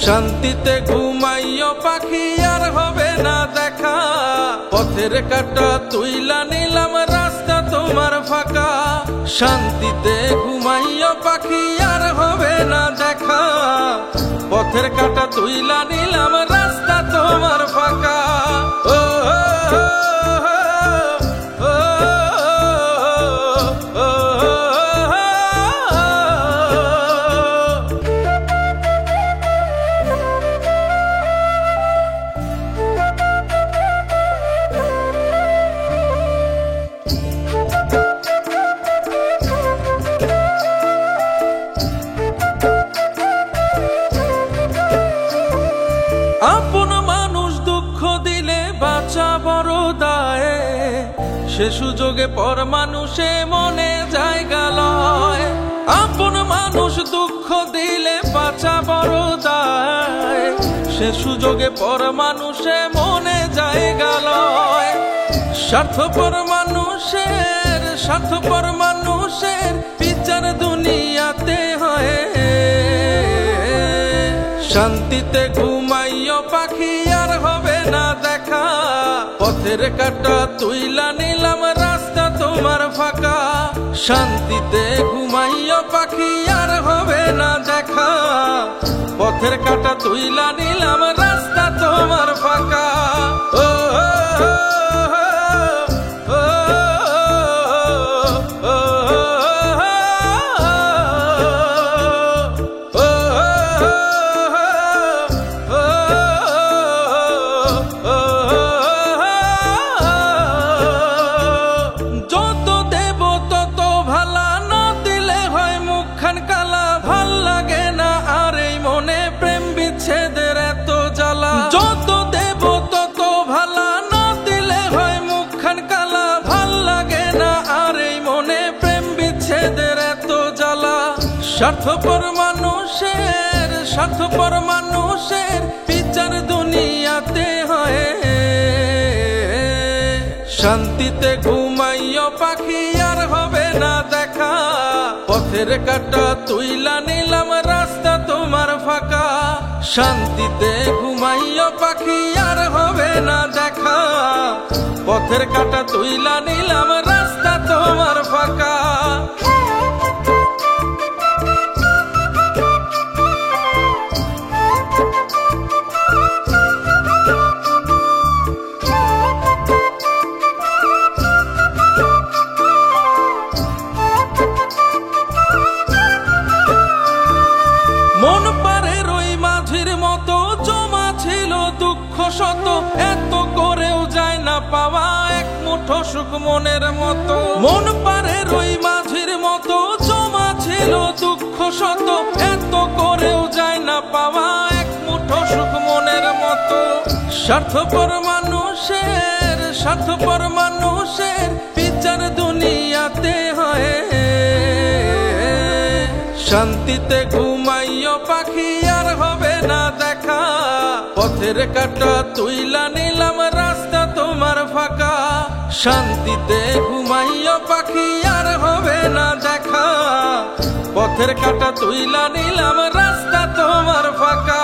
শান্তিতে ঘুমাইও পাখি আর হবে না দেখা, পথের কাঁটা তুইলা নিলাম রাস্তা তোমার ফাঁকা। শান্তিতে ঘুমাইও পাখি আর হবে না দেখা, পথের কাঁটা তুইলা নিলাম রাস্তা তোমার ফাঁকা। ও আপন মানুষ দুঃখ দিলে বাঁচা বড় দায়, সে সুযোগে পর মানুষে মনে জায়গা লয়। আপন মানুষ দুঃখ দিলে বাঁচা বড় দায়, সে সুযোগে পর মানুষে মনে জায়গা লয়। স্বার্থপর মানুষের বিচার দুনিয়াতে হয়। শান্তিতে ঘুমাইও পাখি আর হবে না দেখা, পথের কাঁটা তুইলা নিলাম রাস্তা তোমার ফাঁকা। শান্তিতে ঘুমাইও পাখি আর হবে না দেখা, পথের কাঁটা তুইলা নিলাম রাস্তা তোমার ফাঁকা। ও স্বার্থপর মানুষের বিচার দুনিয়াতে হয়। শান্তিতে ঘুমাইও পাখি আর হবে না দেখা, পথের কাঁটা তুইলা নিলাম রাস্তা তোমার ফাঁকা। শান্তিতে ঘুমাইও পাখি আর হবে না দেখা, পথের কাঁটা তুইলা নিলাম রাস্তা তোমার ফাঁকা। মন পারে রই মাঝির মতো জমা ছিল দুঃখ শত, এত করেও যায় না পাওয়া এক মুঠো সুখ মনের মতো। মন পারে রই মাঝির মতো জমা ছিল দুঃখ শত, এত করেও যায় না পাওয়া এক মুঠো সুখ মনের মতো। স্বার্থপর মানুষের বিচার দুনিয়াতে হয়। শান্তিতে ঘুমাইও পাখি আর হবে না দেখা, পথের কাঁটা তুইলা নিলাম রাস্তা তোমার ফাঁকা। শান্তিতে ঘুমাইও পাখি আর হবে না দেখা, পথের কাঁটা তুইলা নিলাম রাস্তা তোমার ফাঁকা।